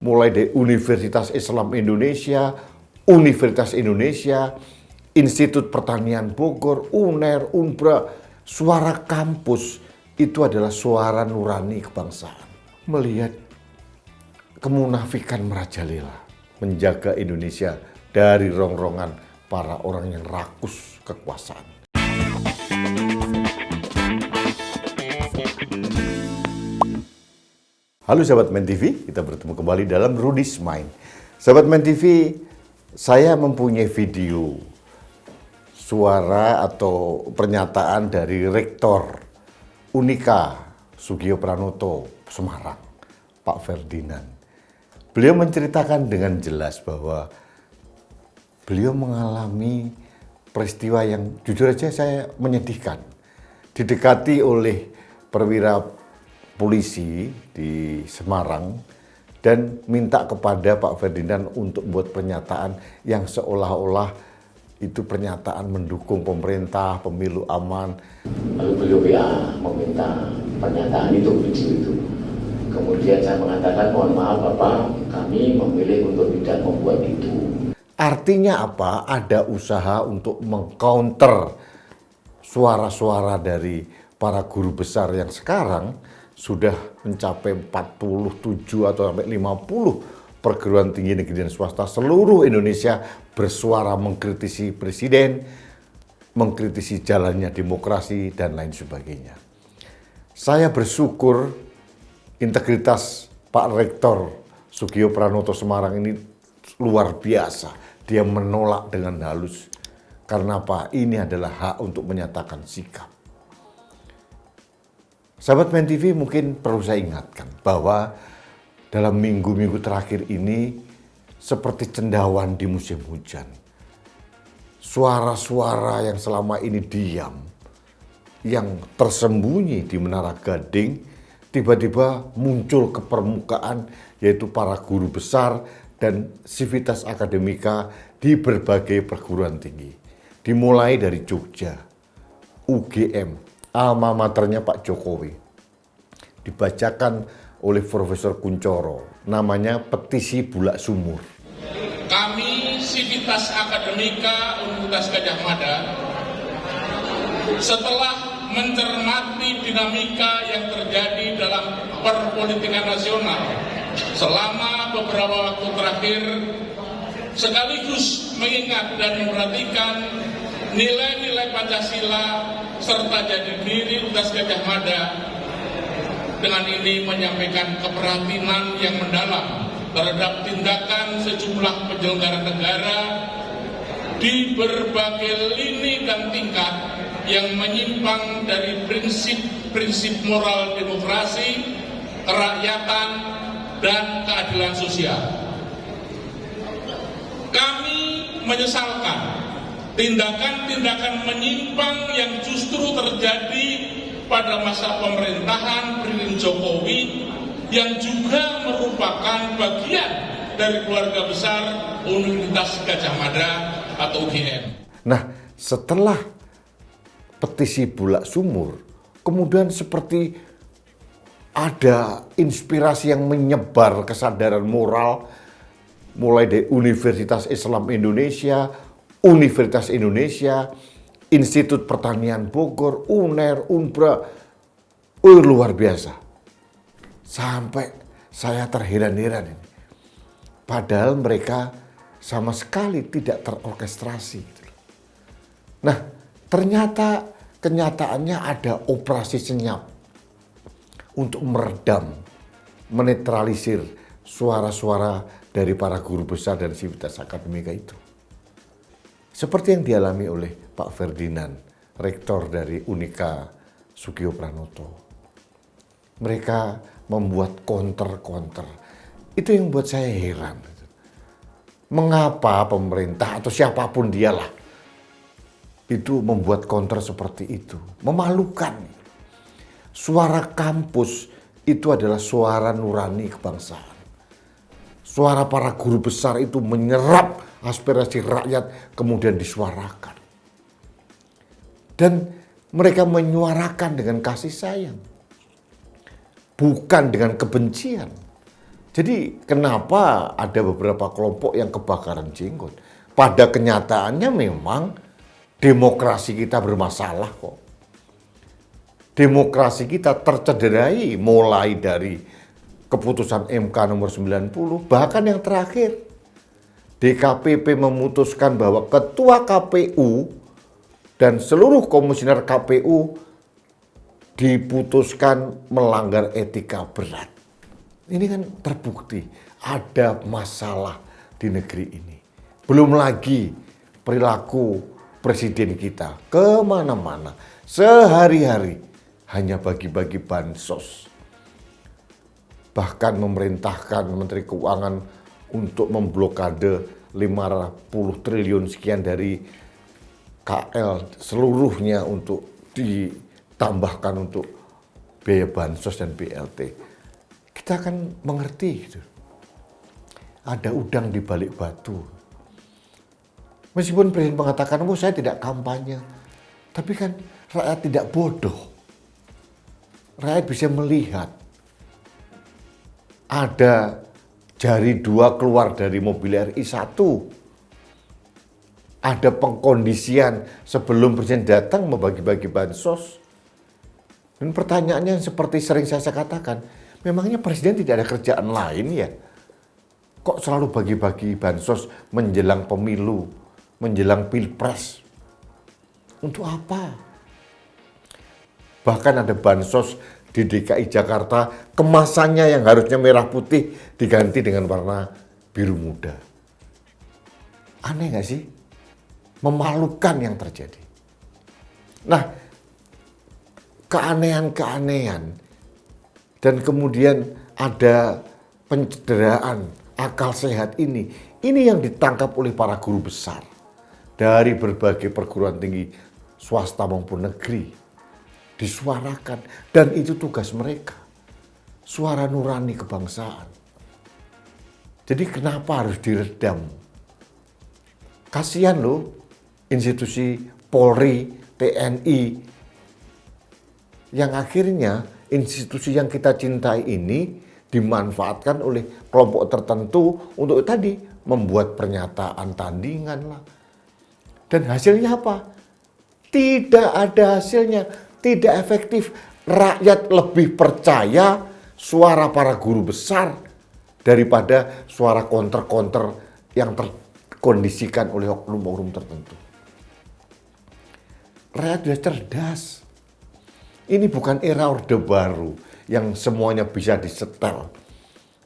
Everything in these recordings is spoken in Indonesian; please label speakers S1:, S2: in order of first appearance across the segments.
S1: mulai dari Universitas Islam Indonesia, Universitas Indonesia, Institut Pertanian Bogor, UNER, Unbra, suara kampus itu adalah suara nurani kebangsaan. Melihat kemunafikan merajalela, menjaga Indonesia dari rongrongan para orang yang rakus kekuasaan. Halo sahabat Main TV, kita bertemu kembali dalam Rudy's Mind. Sahabat Main TV, saya mempunyai video suara atau pernyataan dari Rektor Unika Sugio Pranoto Semarang, Pak Ferdinand. Beliau menceritakan dengan jelas bahwa beliau mengalami peristiwa yang jujur saja saya menyedihkan. Didekati oleh perwira polisi di Semarang dan minta kepada Pak Ferdinand untuk buat pernyataan yang seolah-olah itu pernyataan mendukung pemerintah, pemilu aman.
S2: Lalu beliau meminta pernyataan itu, video itu. Kemudian saya mengatakan, mohon maaf Bapak, kami memilih untuk tidak membuat itu.
S1: Artinya apa? Ada usaha untuk mengcounter suara-suara dari para guru besar yang sekarang sudah mencapai 47 atau sampai 50 perguruan tinggi negeri dan swasta seluruh Indonesia bersuara mengkritisi presiden, mengkritisi jalannya demokrasi dan lain sebagainya. Saya bersyukur integritas Pak Rektor Sugio Pranoto Semarang ini luar biasa. Dia menolak dengan halus. Karena apa? Ini adalah hak untuk menyatakan sikap. Sahabat Main TV, mungkin perlu saya ingatkan bahwa dalam minggu-minggu terakhir ini seperti cendawan di musim hujan. Suara-suara yang selama ini diam, yang tersembunyi di Menara Gading, tiba-tiba muncul ke permukaan, yaitu para guru besar dan sivitas akademika di berbagai perguruan tinggi. Dimulai dari Jogja, UGM, alma maternya Pak Jokowi, dibacakan oleh Profesor Kuncoro, namanya Petisi Bulak Sumur.
S3: Kami Sivitas Akademika Universitas Gadjah Mada, setelah mencermati dinamika yang terjadi dalam perpolitikan nasional selama beberapa waktu terakhir, sekaligus mengingat dan memperhatikan nilai-nilai Pancasila serta jati diri Universitas Gadjah Mada, dengan ini menyampaikan keprihatinan yang mendalam terhadap tindakan sejumlah penyelenggara negara di berbagai lini dan tingkat yang menyimpang dari prinsip-prinsip moral demokrasi, kerakyatan, dan keadilan sosial. Kami menyesalkan tindakan-tindakan menyimpang yang justru terjadi pada masa pemerintahan Presiden Jokowi yang juga merupakan bagian dari keluarga besar Universitas Gadjah Mada atau UGM.
S1: Nah, setelah petisi Bulak Sumur, kemudian seperti ada inspirasi yang menyebar kesadaran moral mulai dari Universitas Islam Indonesia, Universitas Indonesia, Institut Pertanian Bogor, UNER, Unbra, luar biasa. Sampai saya terheran-heran ini. Padahal mereka sama sekali tidak terorkestrasi. Nah, ternyata kenyataannya ada operasi senyap untuk meredam, menetralisir suara-suara dari para guru besar dan sivitas akademika itu. Seperti yang dialami oleh Pak Ferdinand, Rektor dari Unika Sugio Pranoto. Mereka membuat counter-counter. Itu yang buat saya heran. Mengapa pemerintah atau siapapun dialah itu membuat counter seperti itu? Memalukan. Suara kampus itu adalah suara nurani kebangsaan. Suara para guru besar itu menyerap aspirasi rakyat kemudian disuarakan. Dan mereka menyuarakan dengan kasih sayang. Bukan dengan kebencian. Jadi kenapa ada beberapa kelompok yang kebakaran jenggot? Pada kenyataannya memang demokrasi kita bermasalah kok. Demokrasi kita tercederai mulai dari keputusan MK nomor 90, bahkan yang terakhir DKPP memutuskan bahwa ketua KPU dan seluruh komisioner KPU diputuskan melanggar etika berat. Ini kan terbukti ada masalah di negeri ini. Belum lagi perilaku presiden kita kemana-mana, sehari-hari hanya bagi-bagi bansos. Bahkan memerintahkan Menteri Keuangan untuk memblokade 50 triliun sekian dari KL seluruhnya untuk ditambahkan untuk biaya bansos dan BLT. Kita akan mengerti gitu. Ada udang di balik batu. Meskipun Presiden mengatakan, oh saya tidak kampanye. Tapi kan rakyat tidak bodoh. Rakyat bisa melihat. Ada jari 2 keluar dari mobil RI 1. Ada pengkondisian sebelum Presiden datang membagi-bagi bansos. Dan pertanyaannya seperti sering saya katakan, memangnya Presiden tidak ada kerjaan lain ya? Kok selalu bagi-bagi bansos menjelang pemilu, menjelang pilpres? Untuk apa? Bahkan ada bansos di DKI Jakarta, kemasannya yang harusnya merah putih diganti dengan warna biru muda. Aneh gak sih? Memalukan yang terjadi. Nah, keanehan-keanehan dan kemudian ada pencederaan akal sehat ini yang ditangkap oleh para guru besar dari berbagai perguruan tinggi swasta maupun negeri, disuarakan, dan itu tugas mereka, suara nurani kebangsaan. Jadi kenapa harus diredam? Kasihan loh institusi Polri, TNI, yang akhirnya institusi yang kita cintai ini dimanfaatkan oleh kelompok tertentu untuk tadi membuat pernyataan tandingan lah. Dan hasilnya apa? Tidak ada hasilnya, tidak efektif. Rakyat lebih percaya suara para guru besar daripada suara counter-counter yang terkondisikan oleh oknum-oknum tertentu. Rakyat sudah cerdas. Ini bukan era Orde Baru yang semuanya bisa disetel.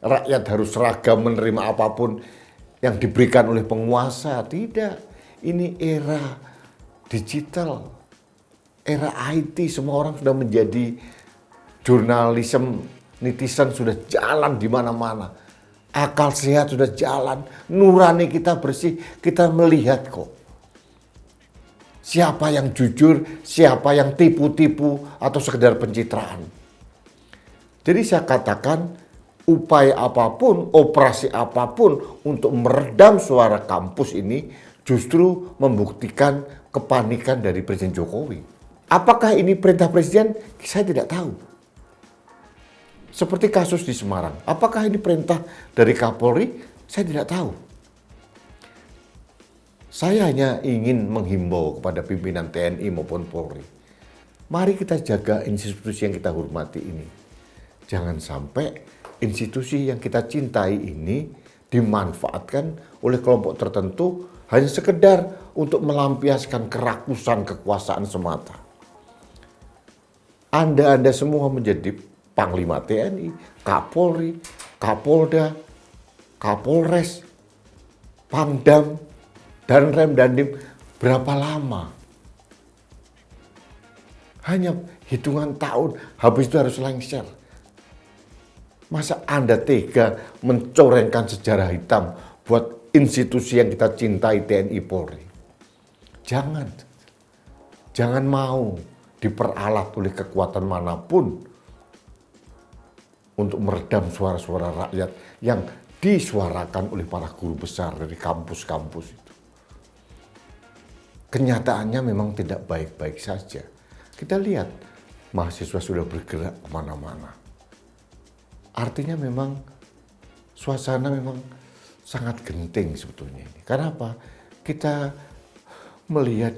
S1: Rakyat harus seragam menerima apapun yang diberikan oleh penguasa. Tidak. Ini era digital. Era IT. Semua orang sudah menjadi jurnalisme. Netizen sudah jalan di mana-mana. Akal sehat sudah jalan. Nurani kita bersih. Kita melihat kok. Siapa yang jujur, siapa yang tipu-tipu atau sekedar pencitraan. Jadi saya katakan upaya apapun, operasi apapun untuk meredam suara kampus ini justru membuktikan kepanikan dari Presiden Jokowi. Apakah ini perintah Presiden? Saya tidak tahu. Seperti kasus di Semarang. Apakah ini perintah dari Kapolri? Saya tidak tahu. Saya hanya ingin menghimbau kepada pimpinan TNI maupun Polri. Mari kita jaga institusi yang kita hormati ini. Jangan sampai institusi yang kita cintai ini dimanfaatkan oleh kelompok tertentu hanya sekedar untuk melampiaskan kerakusan kekuasaan semata. Anda semua menjadi Panglima TNI, Kapolri, Kapolda, Kapolres, Pangdam, dan Rem Dandim berapa lama? Hanya hitungan tahun, habis itu harus lengser. Masa Anda tega mencorengkan sejarah hitam buat institusi yang kita cintai TNI Polri? Jangan. Jangan mau diperalat oleh kekuatan manapun untuk meredam suara-suara rakyat yang disuarakan oleh para guru besar dari kampus-kampus itu. Kenyataannya memang tidak baik-baik saja. Kita lihat mahasiswa sudah bergerak kemana-mana. Artinya memang suasana memang sangat genting sebetulnya ini. Karena apa? Kita melihat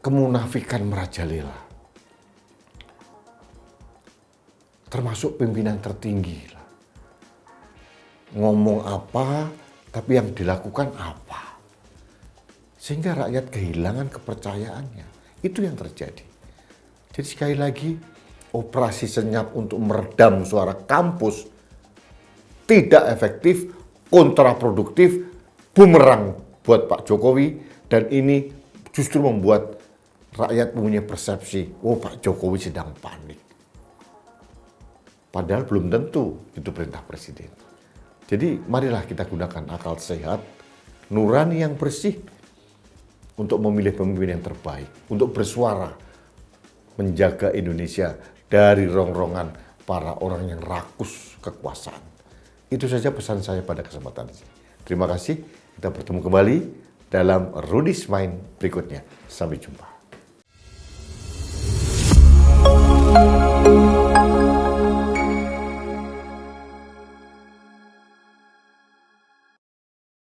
S1: kemunafikan merajalela. Termasuk pimpinan tertinggi. Ngomong apa, tapi yang dilakukan apa. Sehingga rakyat kehilangan kepercayaannya. Itu yang terjadi. Jadi sekali lagi, operasi senyap untuk meredam suara kampus tidak efektif, kontraproduktif, bumerang buat Pak Jokowi, dan ini justru membuat rakyat mempunyai persepsi, oh Pak Jokowi sedang panik. Padahal belum tentu itu perintah presiden. Jadi marilah kita gunakan akal sehat, nurani yang bersih untuk memilih pemimpin yang terbaik, untuk bersuara, menjaga Indonesia dari rongrongan para orang yang rakus kekuasaan. Itu saja pesan saya pada kesempatan ini. Terima kasih, kita bertemu kembali dalam Rudy's Mind berikutnya. Sampai jumpa.